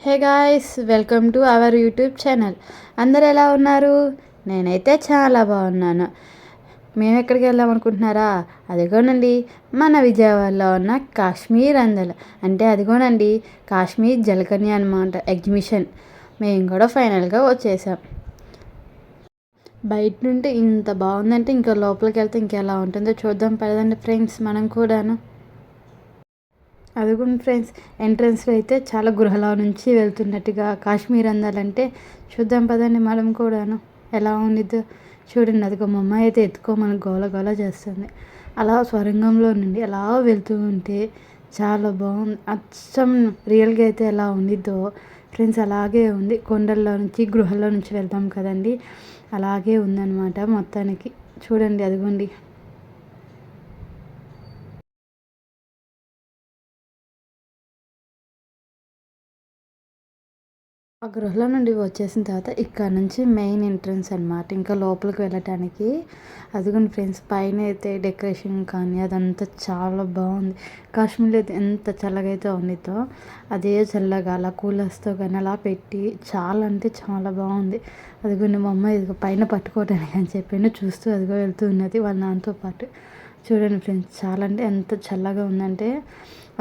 Hey guys, welcome to our YouTube channel. అందరు ఎలా ఉన్నారు? నేనైతే చాలా బాగున్నాను. మేము ఎక్కడికి వెళ్దాం అనుకుంటున్నారా? అదిగోనండి, మన విజయవాడలో ఉన్న కాశ్మీర్ అందల, అంటే అదిగోనండి కాశ్మీర్ జలకన్య అనమాట ఎగ్జిబిషన్. మేము కూడా ఫైనల్గా వచ్చేసాం. బయట నుండి ఇంత బాగుందంటే ఇంకా లోపలికి వెళ్తే ఇంకెలా ఉంటుందో చూద్దాం పదండి ఫ్రెండ్స్, మనం కూడాను. అదిగోండి ఫ్రెండ్స్, ఎంట్రన్స్లో అయితే చాలా గృహలో నుంచి వెళ్తున్నట్టుగా కాశ్మీర్ అందాలంటే చూద్దాం పదండి మనం కూడాను ఎలా ఉండిద్దో. చూడండి, అదిగో మా అమ్మాయి అయితే ఎత్తుకోమని గోల గోల చేస్తుంది. అలా స్వరంగంలో నుండి అలా వెళ్తూ ఉంటే చాలా బాగుంది. అచ్చం రియల్గా అయితే ఎలా ఉండిద్దో ఫ్రెండ్స్ అలాగే ఉంది. కొండల్లో నుంచి గృహల్లో నుంచి వెళ్తాం కదండి, అలాగే ఉందన్నమాట మొత్తానికి. చూడండి అదిగోండి. ఆ గృహలో నుండి వచ్చేసిన తర్వాత ఇక్కడ నుంచి మెయిన్ ఎంట్రన్స్ అనమాట, ఇంకా లోపలికి వెళ్ళటానికి. అదిగోండి ఫ్రెండ్స్, పైన అయితే డెకరేషన్ కానీ అదంతా చాలా బాగుంది. కాశ్మీర్లో అయితే ఎంత చల్లగా అయితే ఉండిద్దో అదే చల్లగా అలా కూలర్స్తో కానీ అలా పెట్టి చాలా అంటే చాలా బాగుంది. అదిగోండి మా అమ్మ ఇదిగో పైన పట్టుకోవడానికి అని చెప్పి చూస్తూ అదిగో వెళ్తూ ఉన్నది వాళ్ళ నాన్నతో పాటు. చూడండి ఫ్రెండ్స్, చాలా అంటే ఎంత చల్లగా ఉందంటే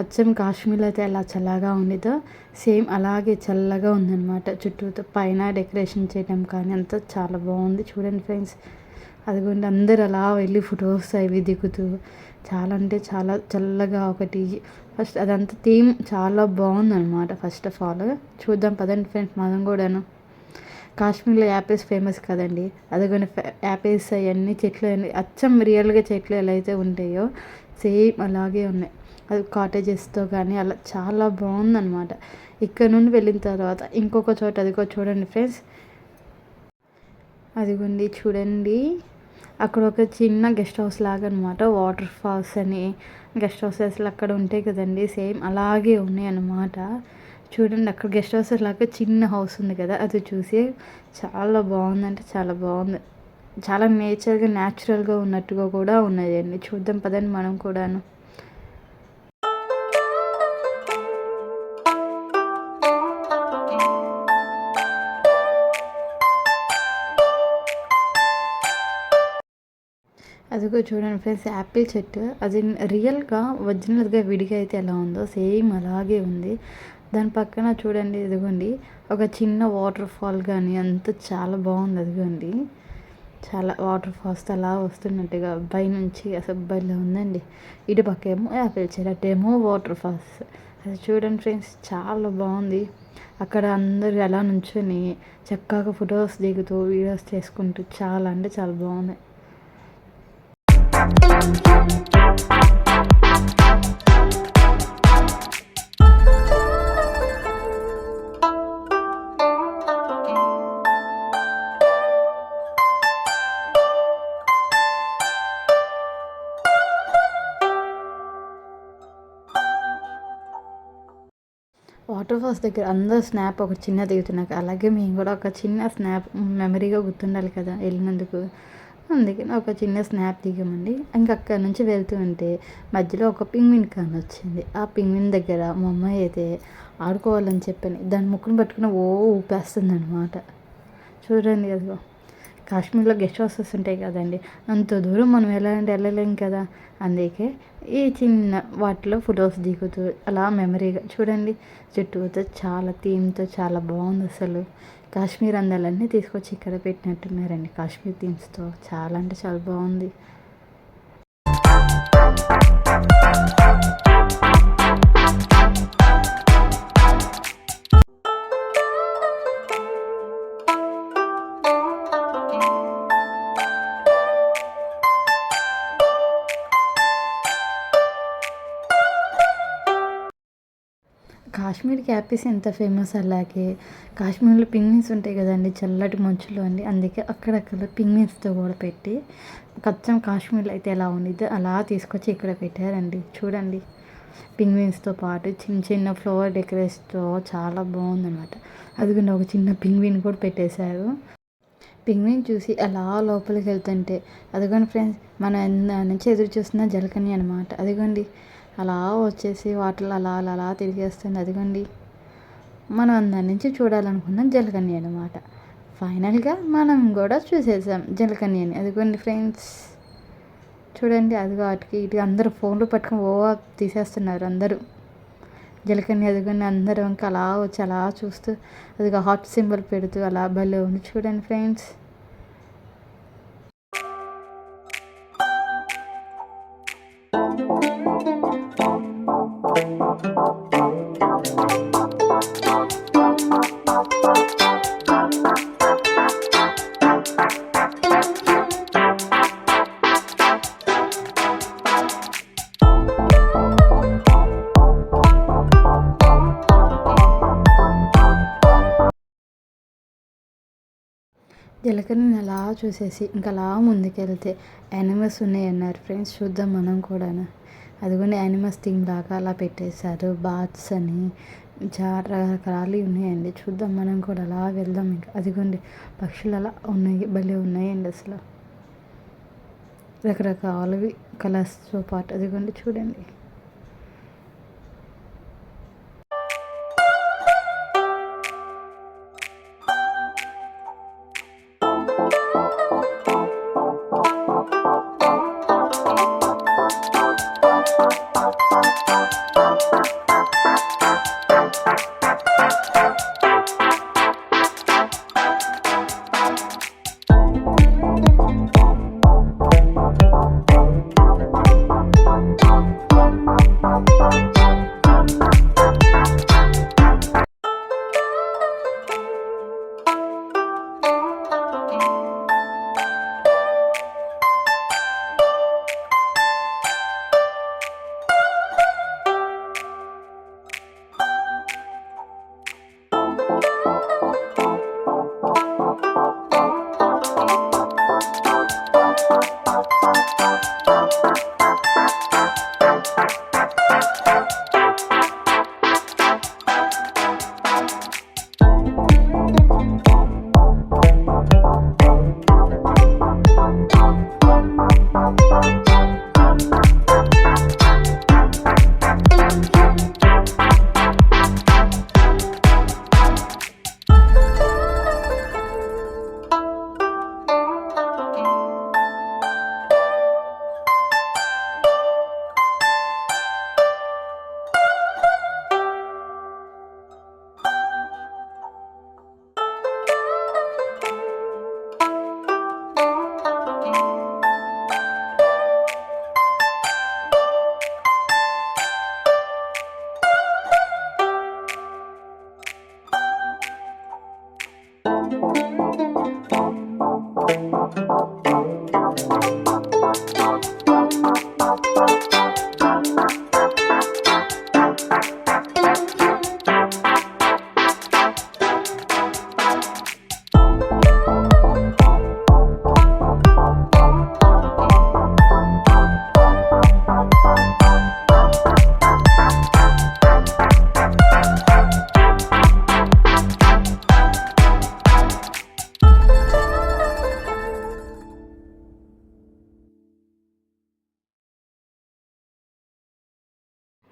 అచ్చం కాశ్మీర్లో అయితే ఎలా చల్లగా ఉండిద్దో సేమ్ అలాగే చల్లగా ఉందన్నమాట. చుట్టూతో పైన డెకరేషన్ చేయడం కానీ అంతా చాలా బాగుంది. చూడండి ఫ్రెండ్స్, అదిగోండి అందరు అలా వెళ్ళి ఫొటోస్ అవి దిగుతూ చాలా అంటే చాలా చల్లగా ఒకటి ఫస్ట్ అదంతా థీమ్ చాలా బాగుందన్నమాట. ఫస్ట్ ఆఫ్ ఆల్ చూద్దాం పదండి ఫ్రెండ్స్ మనం కూడాను. కాశ్మీర్లో యాపిల్స్ ఫేమస్ కదండి, అదిగోని యాపిల్స్ అవన్నీ చెట్లు అన్నీ అచ్చం రియల్గా చెట్లు ఎలా అయితే ఉంటాయో సేమ్ అలాగే ఉన్నాయి. అది కాటేజెస్తో కానీ అలా చాలా బాగుందన్నమాట. ఇక్కడ నుండి వెళ్ళిన తర్వాత ఇంకొక చోట అదిగో చూడండి ఫ్రెండ్స్, అదిగోండి చూడండి, అక్కడ ఒక చిన్న గెస్ట్ హౌస్ లాగా అనమాట. వాటర్ ఫాల్స్ అని గెస్ట్ హౌసెస్లు అక్కడ ఉంటాయి కదండి, సేమ్ అలాగే ఉన్నాయి అన్నమాట. చూడండి అక్కడ గెస్ట్ హౌస్ లాగా చిన్న హౌస్ ఉంది కదా, అది చూసి చాలా బాగుందంటే చాలా బాగుంది. చాలా న్యాచురల్గా ఉన్నట్టుగా కూడా ఉన్నదండి. చూద్దాం పదండి మనం కూడాను. అదిగో చూడండి ఫ్రెండ్స్, యాపిల్ చెట్టు అది రియల్గా ఒరిజినల్గా విడిగా అయితే ఎలా ఉందో సేమ్ అలాగే ఉంది. దాని పక్కన చూడండి ఇదిగోండి ఒక చిన్న వాటర్ ఫాల్ కానీ అంత చాలా బాగుంది. అదిగోండి చాలా వాటర్ ఫాల్స్ అలా వస్తున్నట్టుగా అబ్బాయి నుంచి అసలు అబ్బాయిలో ఉందండి. ఇటు పక్క ఏమో యాపిల్ చెట్టు, అటేమో వాటర్ ఫాల్స్. అది చూడండి ఫ్రెండ్స్ చాలా బాగుంది. అక్కడ అందరు అలా నుంచొని చక్కగా ఫొటోస్ దిగుతూ వీడియోస్ చేసుకుంటూ చాలా అంటే చాలా బాగుంది. వాటర్ ఫాల్స్ దగ్గర అందరూ స్నాప్ ఒక చిన్న దిగుతున్నారు, అలాగే మేము కూడా ఒక చిన్న స్నాప్ మెమరీగా గుర్తుండాలి కదా వెళ్ళినందుకు. అందుకని ఒక చిన్న స్నాప్ దిగామండి. ఇంకా అక్కడ నుంచి వెళ్తూ ఉంటే మధ్యలో ఒక పింగ్విన్ కాన్ వచ్చింది. ఆ పింగ్విన్ దగ్గర మా అమ్మాయి అయితే ఆడుకోవాలని చెప్పని దాని ముక్కును పట్టుకుని ఊపేస్తుంది అనమాట. చూడండి అదిగో, కాశ్మీర్లో గెస్ట్ హౌసెస్ ఉంటాయి కదండి, అంత దూరం మనం వెళ్ళలేం కదా. అందుకే ఈ చిన్న వాటిలో ఫొటోస్ దిగుతూ అలా మెమరీగా చూడండి. చుట్టూతో చాలా థీమ్తో చాలా బాగుంది అసలు. కాశ్మీర్ అందాలన్నీ తీసుకొచ్చి ఇక్కడ పెట్టినట్టున్నారండి కాశ్మీర్ థీమ్స్తో. చాలా అంటే చాలా బాగుంది. కాశ్మీర్కి యాపిల్స్ ఎంత ఫేమస్, అలాగే కాశ్మీర్లో పింగ్విన్స్ ఉంటాయి కదండి చల్లటి మంచులో అండి, అందుకే అక్కడక్కడ పింగ్విన్స్తో కూడా పెట్టి కచ్చం కాశ్మీర్లో అయితే ఎలా ఉండిద్దో అలా తీసుకొచ్చి ఇక్కడ పెట్టారండి. చూడండి పింగ్విన్స్తో పాటు చిన్న చిన్న ఫ్లవర్ డెకరేషన్తో చాలా బాగుందన్నమాట. అదిగోండి ఒక చిన్న పింగ్విన్ కూడా పెట్టేశారు. పింగ్విన్ చూసి అలా లోపలికి వెళ్తుంటే అదిగోండి ఫ్రెండ్స్, మనం నుంచి ఎదురు చూస్తున్న జలకన్య అనమాట. అదిగోండి అలా వచ్చేసి వాటర్లో అలా అలా అలా తిరిగేస్తుంది. అదిగోండి మనం అందరి నుంచి చూడాలనుకున్నాం జలకన్య అనమాట. ఫైనల్గా మనం కూడా చూసేసాం జలకన్యని. అదిగోండి ఫ్రెండ్స్, చూడండి అదిగో అటుకి ఇటు అందరూ ఫోన్లు పట్టుకొని తీసేస్తున్నారు అందరూ. జలకన్య అదిగోండి అందరూ ఇంకా అలా వచ్చి అలా చూస్తూ అదిగో హార్ట్ సింబల్ పెడుతూ అలా భలే ఉంది చూడండి ఫ్రెండ్స్. జలకన్యని అలా చూసేసి ఇంకా అలా ముందుకెళ్తే యానిమల్స్ ఉన్నాయన్నారు ఫ్రెండ్స్. చూద్దాం మనం కూడా. అదిగోండి యానిమల్స్ థీమ్ లాగా అలా పెట్టేశారు. బాత్స్ అని చాలా రకరకాలు ఉన్నాయండి. చూద్దాం మనం కూడా అలా వెళ్దాం. ఇంకా అదిగోండి పక్షులు అలా ఉన్నాయి, భలే ఉన్నాయండి అసలు. రకరకాలవి కలర్స్తో పాటు అదిగోండి చూడండి.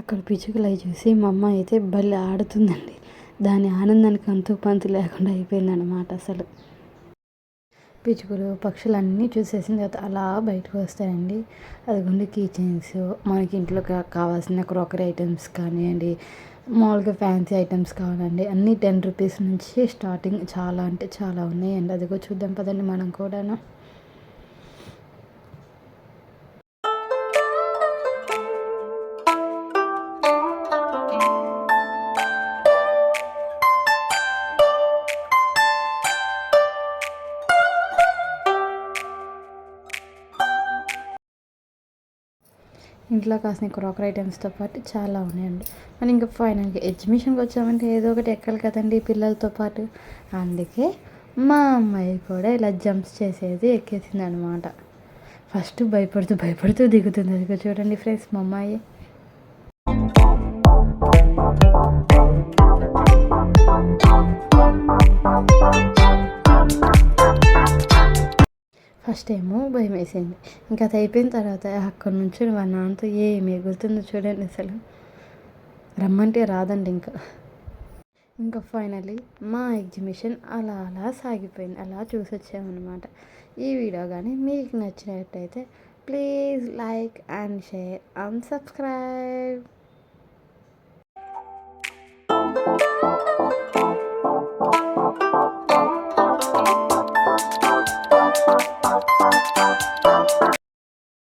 అక్కడ పిచ్చుకలు అవి చూసి మా అమ్మ అయితే భలే ఆడుతుందండి. దాని ఆనందానికి అంతు పంతు లేకుండా అయిపోయిందన్నమాట అసలు. పిచ్చుకలు పక్షులన్నీ చూసేసిన తర్వాత అలా బయటకు వస్తాయండి. అదిగోండి కిచెన్స్, మనకి ఇంట్లో కావాల్సిన క్రాకరీ ఐటమ్స్ కానివ్వండి, మామూలుగా ఫ్యాన్సీ ఐటమ్స్ కావాలండి, అన్నీ 10 రూపీస్ నుంచి స్టార్టింగ్. చాలా అంటే చాలా ఉన్నాయండి. అదిగో చూద్దాం పదండి మనం కూడాను. ఇంట్లో కాసిన క్రాకరీ ఐటమ్స్తో పాటు చాలా ఉన్నాయండి. మనం ఇంకా ఫైనల్గా ఎగ్జిబిషన్కి వచ్చామంటే ఏదో ఒకటి ఎక్కాలి కదండి పిల్లలతో పాటు. అందుకే మా అమ్మాయి కూడా ఇలా జంప్స్ చేసేది ఎక్కేసింది అనమాట. ఫస్ట్ భయపడుతూ భయపడుతూ దిగుతుంది. అది చూడండి ఫ్రెండ్స్ మా అమ్మాయి. ఫస్ట్ ఏమో భయం వేసింది. ఇంకా అది అయిపోయిన తర్వాత అక్కడ నుంచి మా నాన్నతో ఏమి ఎగురుతుందో చూడండి అసలు. రమ్మంటే రాదండి ఇంకా. ఇంకా ఫైనలీ మా ఎగ్జిబిషన్ అలా అలా సాగిపోయింది. అలా చూసొచ్చామన్నమాట. ఈ వీడియో కానీ మీకు నచ్చినట్టయితే please like and share and subscribe.